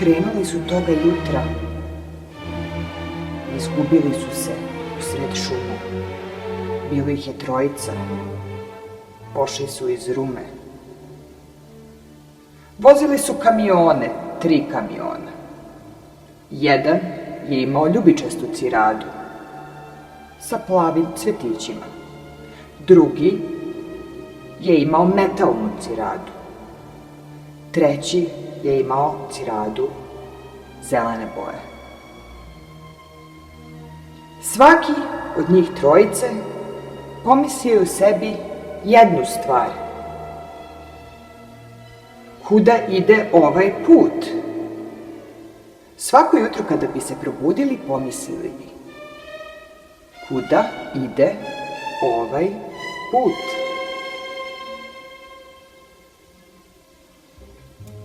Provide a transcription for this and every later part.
Krenuli su toga jutra. Izgubili su se usred šume. Bilo ih je trojica. Pošli su iz Rume. Vozili su kamione, 3 kamiona. Jedan je imao ljubičastu ciradu sa plavim cvetićima. Drugi je imao metalnu ciradu. Treći je imao ciradu zelene boje. Svaki od njih trojice pomislio u sebi jednu stvar. Kuda ide ovaj put? Svako jutro kada bi se probudili, pomislili bi: kuda ide ovaj put?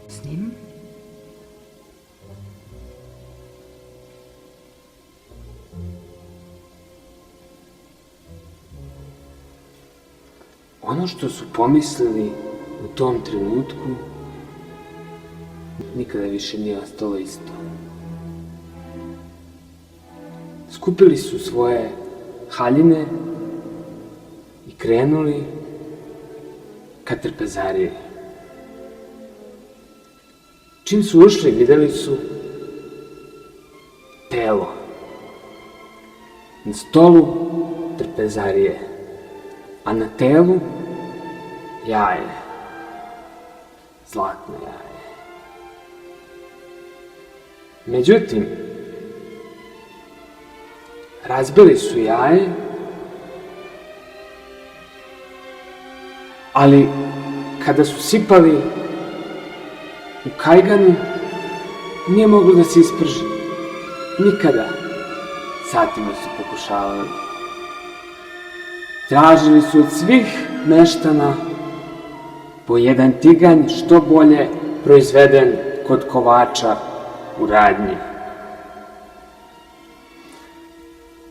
S njim? Ono što su pomislili u tom trenutku nikada više nije ostalo isto. Skupili su svoje haljine i krenuli ka trpezariji. Čim su ušli, videli su telo na stolu trpezarije, a na telu jaje, zlatno jaje. Međutim, razbili su jaje, ali kada su sipali u kajganu, nije moglo da se isprži. Nikada. Satima su pokušavali. Tražili su od svih meštana po jedan tiganj što bolje proizveden kod kovača u radnji.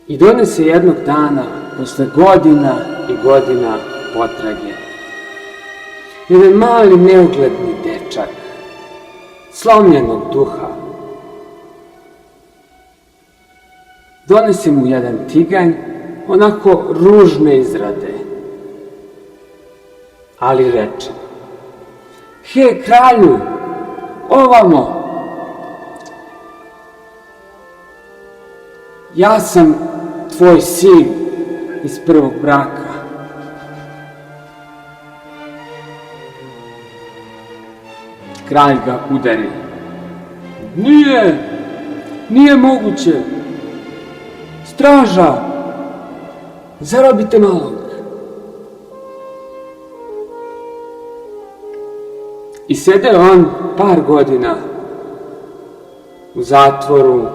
I donese jednog dana, posle godina i godina potrage, jedan mali neugledni dečak, slomljenog duha, donese mu jedan tiganj, onako ružne izrade, ali reče: "He, kralju, ovamo, ja sam tvoj sin iz prvog braka." Kralj ga udari: "Nije moguće! Straža, zarobite malog." I sede on par godina u zatvoru,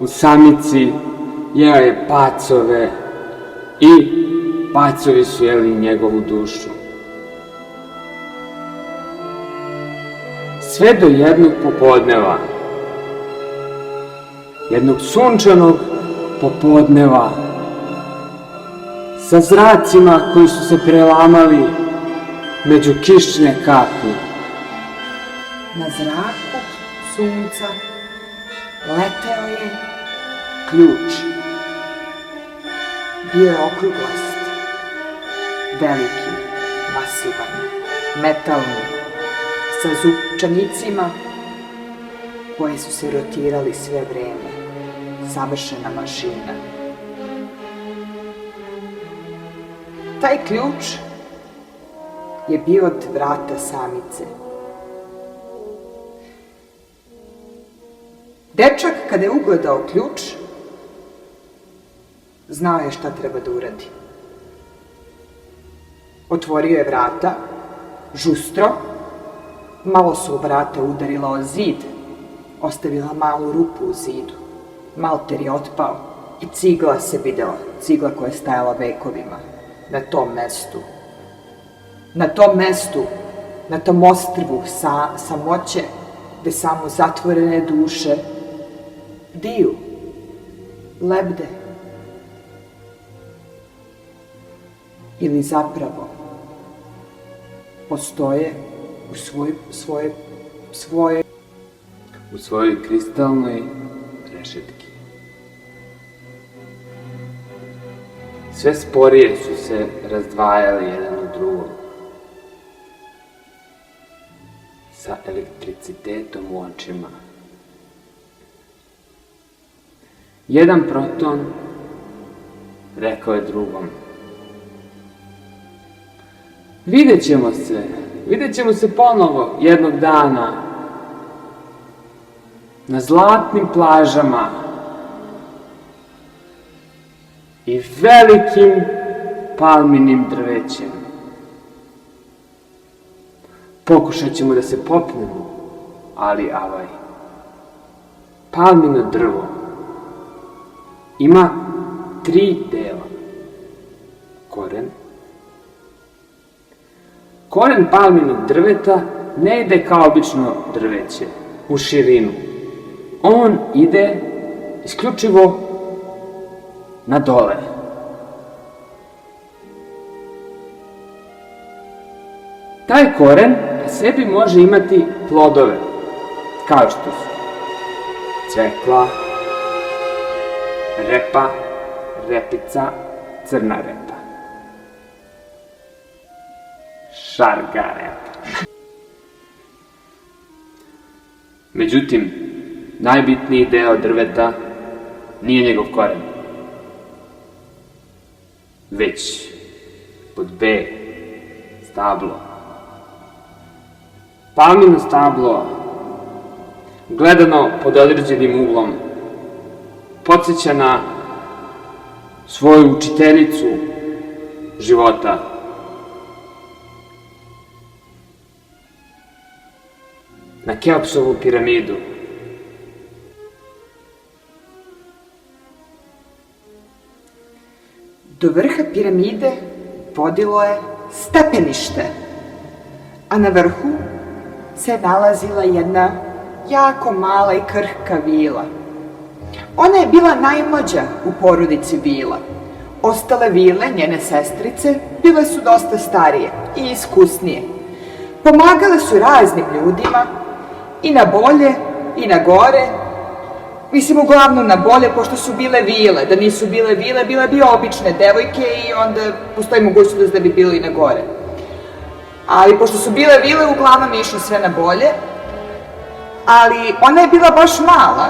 u samici, jeo je pacove i pacovi su jeli njegovu dušu. Sve do jednog popodneva, jednog sunčanog popodneva, sa zracima koji su se prelamali među kišne kapi. Na zraku sunca leteo je ključ. Bio je okruglast, veliki, masivan, metalni, sa zupčanicima koje su se rotirali sve vreme. Savršena mašina. Taj ključ je bio od vrata samice. Dečak, kada je ugledao ključ, znao je šta treba da uradi. Otvorio je vrata, žustro, malo su u vrata udarila o zid, ostavila malu rupu u zidu. Malter je otpao i cigla se videla, cigla koja je stajala vekovima na tom mestu. Na tom mestu, na tom ostrvu samoće, gde samo zatvorene duše diju, lebde. Ili zapravo postoje u svojoj u svojoj kristalnoj rešetki. Sve sporije su se razdvajali jedan od drugog, sa elektricitetom u očima. Jedan proton rekao je drugom: vidjet ćemo se ponovo jednog dana na zlatnim plažama i velikim palminim drvećem. Pokušat ćemo da se popnemo, ali palmino drvo ima 3 dela. Koren palminog drveta ne ide kao obično drveće, u širinu. On ide isključivo na dole. Taj koren na sebi može imati plodove, kao što su cvekla, repa, repica, crna repa, šarga repa. Međutim, najbitniji deo drveta nije njegov koren, već pod B stablo. Palmino stablo, gledano pod određenim uglom, podsjeća na svoju učiteljicu života. Na Keopsovu piramidu. Do vrha piramide vodilo je stepenište, a na vrhu se nalazila jedna jako mala i krhka vila. Ona je bila najmlađa u porodici vila. Ostale vile, njene sestrice, bile su dosta starije i iskusnije. Pomagale su raznim ljudima, i na bolje, i na gore. Mislim, uglavnom na bolje, pošto su bile vile. Da nisu bile vile, bile bi obične devojke i onda postoji mogućnost da bi bili i na gore. Ali pošto su bile vile, uglavnom je išlo sve na bolje. Ali ona je bila baš mala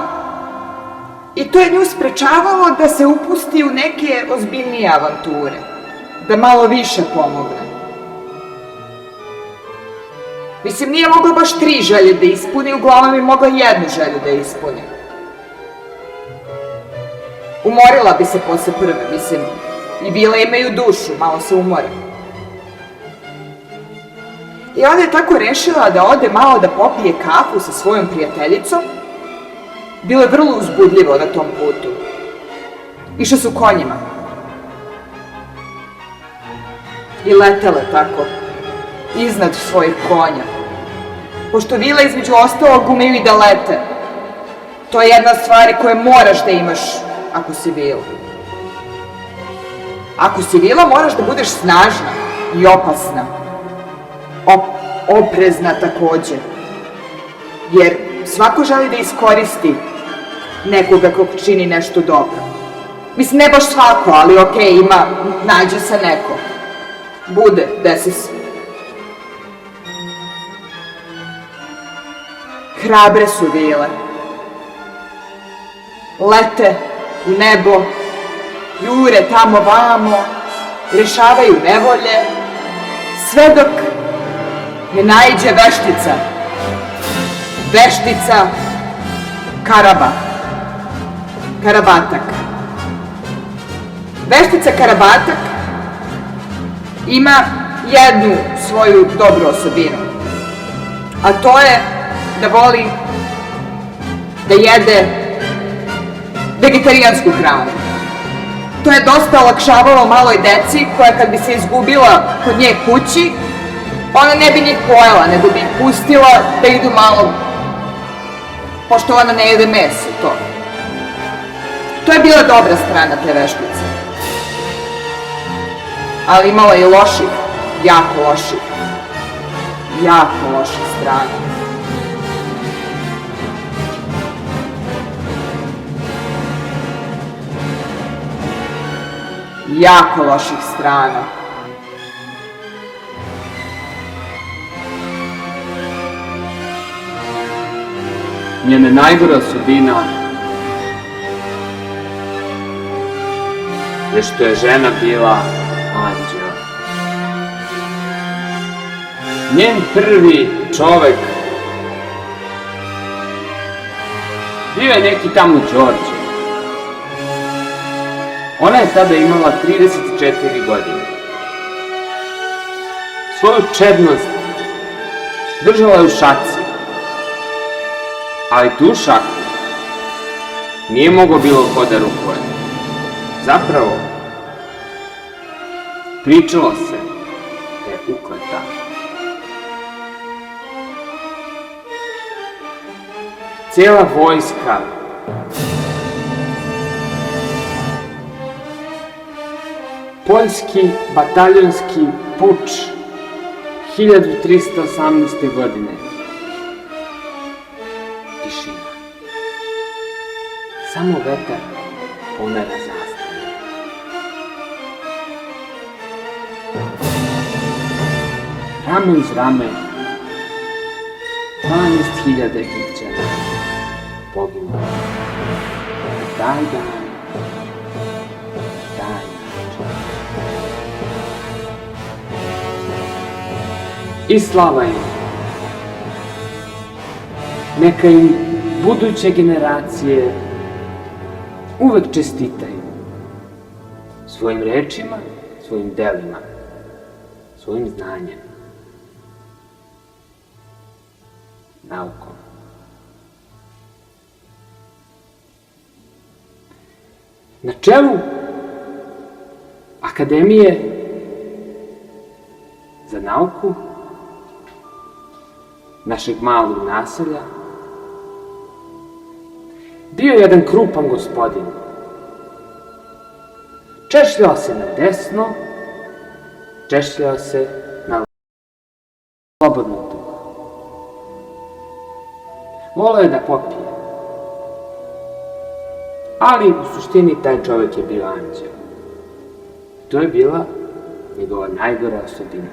i to je nju sprečavalo da se upusti u neke ozbiljnije avanture. Da malo više pomogne. Mislim, nije mogla baš 3 želje da ispuni, uglavnom je mogla 1 želju da ispuni. Umorila bi se posle prve, mislim, i vile imaju dušu, malo se umore. I onda je tako rešila da ode malo da popije kafu sa svojom prijateljicom. Bilo je vrlo uzbudljivo na tom putu. Išle su konjima. I letele tako, iznad svojih konja. Pošto vile između ostalog umeju i da lete. To je jedna stvar koje moraš da imaš ako si vila. Ako si vila, moraš da budeš snažna i opasna. Oprezna takođe. Jer svako želi da iskoristi nekoga ko čini nešto dobro. Mislim, ne baš svako, ali okej, nađe se neko. Bude, desi se. Hrabre su vile. Lete u nebo, jure tamo vamo, rešavaju nevolje, sve dok ne naiđe veštica. Veštica Karabatak. Veštica Karabatak ima jednu svoju dobru osobinu, a to je da voli da jede vegetarijansku hranu. To je dosta olakšavalo maloj deci koja kad bi se izgubila kod nje kući, ona ne bi njih pojela, nego bi ih pustila da idu malo, pošto ona ne jede meso, to. To je bila dobra strana te veštice. Ali imala je loših, jako loših strana. jako loših strana. Njena najgora osobina je što je žena bila anđeo. Njen prvi čovek bio je neki tamo Đorđe. Ona je tada imala 34 godine. Svoju čednost držala je u šaci, ali tu šaku nije mogao bilo ko da rukuje. Zapravo, pričalo se da je ukleta. Cijela vojska poljski bataljonski puč 1318. godine. Tišina. Samo vetar pomera zastavu. Rame uz rame 12.000 Egipćana poginulo. Taj dan, taj način. I slava im. Neka im buduće generacije uvek čestitaju svojim rečima, svojim delima, svojim znanjem, naukom. Na čelu Akademije za nauku našeg malog naselja bio je jedan krupan gospodin. Češljao se na desno, češljao se na slobodno tuho. Voleo je da popije. Ali u suštini taj čovjek je bio anđeo. To je bila njegova najgora osobina.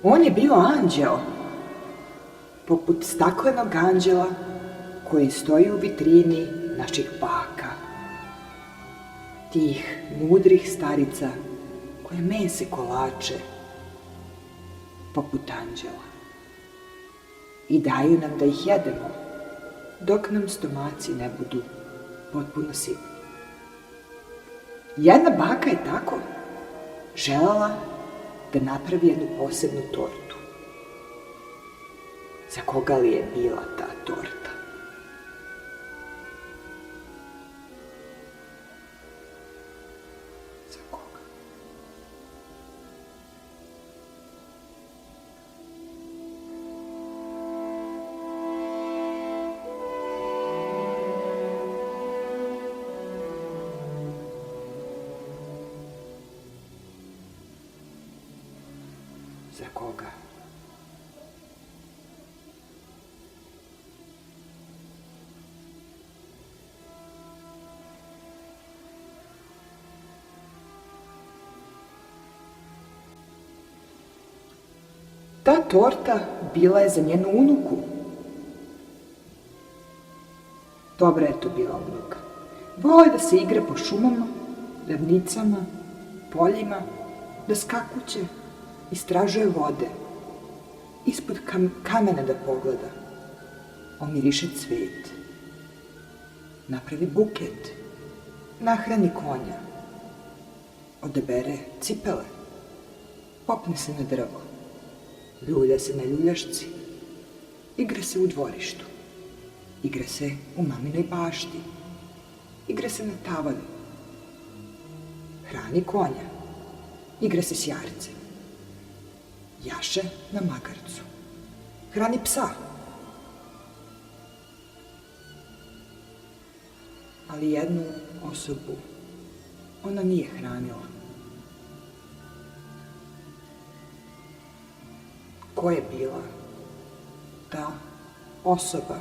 On je bio anđeo, poput staklenog anđela koji stoji u vitrini naših baka. Tih mudrih starica koje mese kolače poput anđela. I daju nam da ih jedemo, dok nam stomaci ne budu potpuno sitni. Jedna baka je tako želela da napravi jednu posebnu tortu. Za koga li je bila ta torta? Za koga? Za koga? Ta torta bila je za njenu unuku. Dobra je to bila unuka. Vole da se igra po šumama, ravnicama, poljima, da skakuće, istražuje vode, ispod kamena da pogleda, omiriše cvet, napravi buket, nahrani konja, odabere cipele, popne se na drvo, ljulja se na ljuljašci, igra se u dvorištu, igra se u maminoj bašti, igra se na tavani, hrani konja, igra se s jarcem, jaše na magarcu, hrani psa. Ali jednu osobu ona nije hranila. Ko je bila ta osoba?